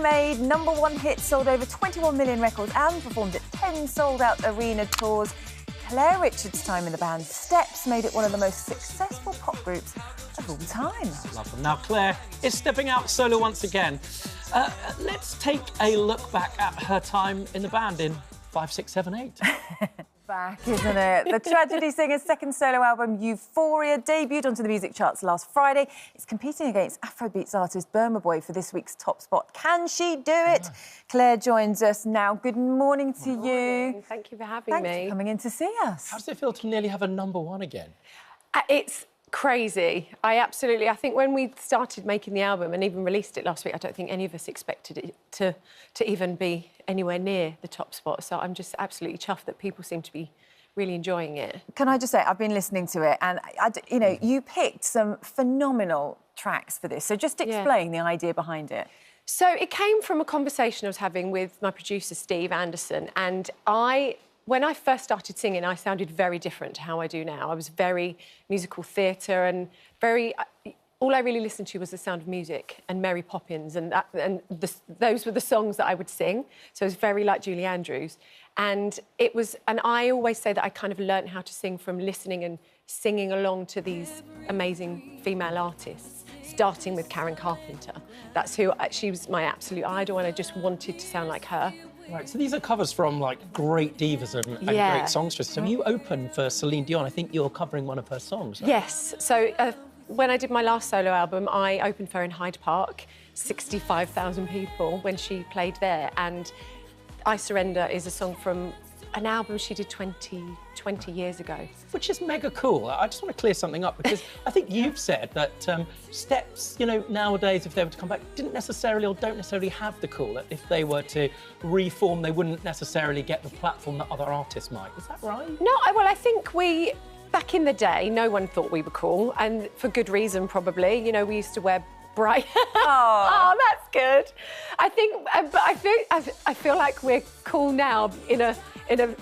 made #1 hits, sold over 21 million records and performed at 10 sold-out arena tours. Claire Richards' time in the band Steps made it one of the most successful pop groups of all time. Love them. Now, Claire is stepping out solo once again. Let's take a look back at her time in the band in 5, 6, 7, 8. Back, isn't it? The tragedy singer's second solo album, Euphoria, debuted onto the music charts last Friday. It's competing against Afrobeats artist Burma Boy for this week's top spot. Can she do it? Yeah. Claire joins us now. Good morning to you. Thank you for having me. Thanks for coming in to see us. How does it feel to nearly have a #1 again? It's crazy. I think when we started making the album and even released it last week, I don't think any of us expected it to even be anywhere near the top spot. So I'm just absolutely chuffed that people seem to be really enjoying it. Can I just say, I've been listening to it and, you picked some phenomenal tracks for this. So just explain the idea behind it. So it came from a conversation I was having with my producer, Steve Anderson, and when I first started singing, I sounded very different to how I do now. I was very musical theatre and all I really listened to was The Sound of Music and Mary Poppins, and those were the songs that I would sing. So it was very like Julie Andrews. And I always say that I kind of learnt how to sing from listening and singing along to these amazing female artists, starting with Karen Carpenter. That's she was my absolute idol, and I just wanted to sound like her. Right, so these are covers from, like, great divas and great songstresses. So you opened for Celine Dion. I think you're covering one of her songs, right? Yes. So when I did my last solo album, I opened for her in Hyde Park, 65,000 people when she played there. And I Surrender is a song from an album she did 20 years ago. Which is mega cool. I just want to clear something up, because I think you've said that Steps, nowadays, if they were to come back, don't necessarily have the call. That if they were to reform, they wouldn't necessarily get the platform that other artists might. Is that right? No, well, I think back in the day, no one thought we were cool, and for good reason, probably. We used to wear bright... Oh, that's good. I feel like we're cool now in a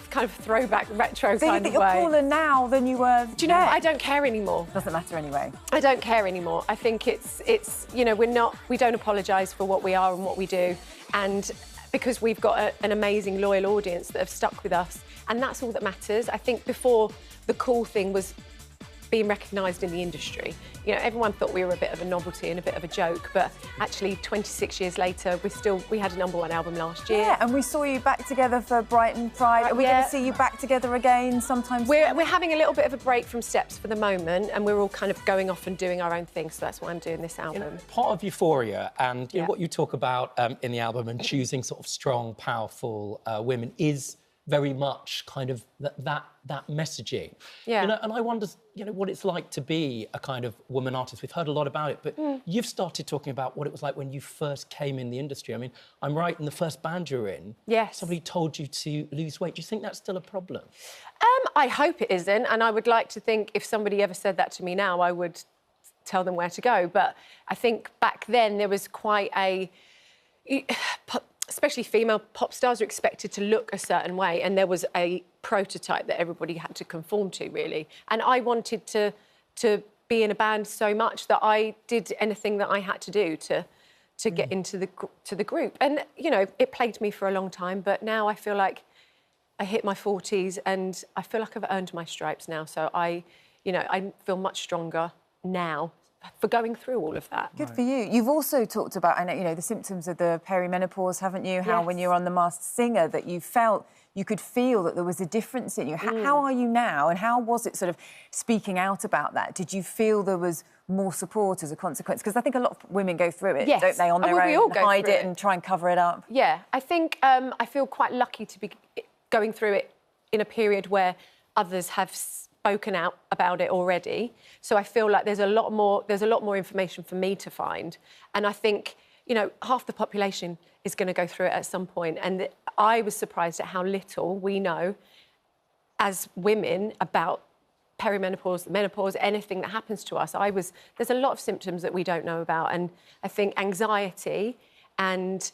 kind of throwback, retro kind of way. So you think you're cooler now than you were then? Do you know what? I don't care anymore. Doesn't matter anyway. I don't care anymore. I think we don't apologise for what we are and what we do, and because we've got an amazing, loyal audience that have stuck with us, and that's all that matters. I think before, the cool thing was being recognised in the industry. Everyone thought we were a bit of a novelty and a bit of a joke, but actually 26 years later, we had a #1 album last year. Yeah, and we saw you back together for Brighton Pride. Are we going to see you back together again sometime soon? We're having a little bit of a break from Steps for the moment, and we're all kind of going off and doing our own thing, so that's why I'm doing this album. Part of Euphoria and what you talk about in the album and choosing sort of strong, powerful women is very much kind of that messaging. Yeah. And I wonder, what it's like to be a kind of woman artist. We've heard a lot about it, but you've started talking about what it was like when you first came in the industry. I mean, I'm right, in the first band you were in, somebody told you to lose weight. Do you think that's still a problem? I hope it isn't, and I would like to think if somebody ever said that to me now, I would tell them where to go. But I think back then there was quite especially female pop stars are expected to look a certain way, and there was a prototype that everybody had to conform to, really. And I wanted to be in a band so much that I did anything that I had to do to get into the group. And, it plagued me for a long time, but now I feel like I hit my 40s and I feel like I've earned my stripes now. So I feel much stronger now for going through all of that. Good for you. You've also talked about, I know, the symptoms of the perimenopause, haven't you? How when you're on The Masked Singer that you could feel that there was a difference in you. How are you now, and how was it sort of speaking out about that? Did you feel there was more support as a consequence? Because I think a lot of women go through it, don't they, on their own, hide it and try and cover it up. Yeah, I think I feel quite lucky to be going through it in a period where others have spoken out about it already. So I feel like there's a lot more information for me to find. And I think, half the population is going to go through it at some point. And I was surprised at how little we know as women about perimenopause, menopause, anything that happens to us. There's a lot of symptoms that we don't know about. And I think anxiety and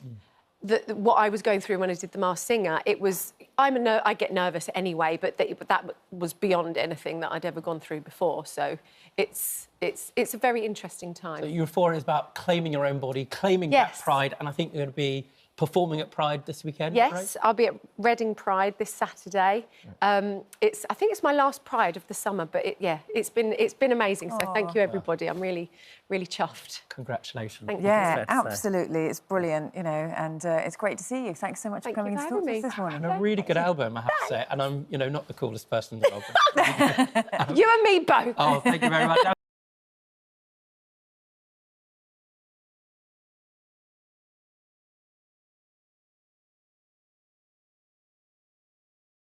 what I was going through when I did The Masked Singer, it was... I get nervous anyway, but that was beyond anything that I'd ever gone through before. So it's a very interesting time. So Euphoria is about claiming your own body, claiming that pride, and I think you're going to be performing at Pride this weekend. Yes, right? I'll be at Reading Pride this Saturday. I think it's my last Pride of the summer, but it's been amazing. So thank you, everybody. I'm really, really chuffed. Congratulations. Thank you. Yeah, absolutely. It's brilliant, you know, and it's great to see you. Thanks so much for coming to talk to us this morning. And a really good album, I have to say. And I'm, not the coolest person in the world. You and me both. Oh, thank you very much.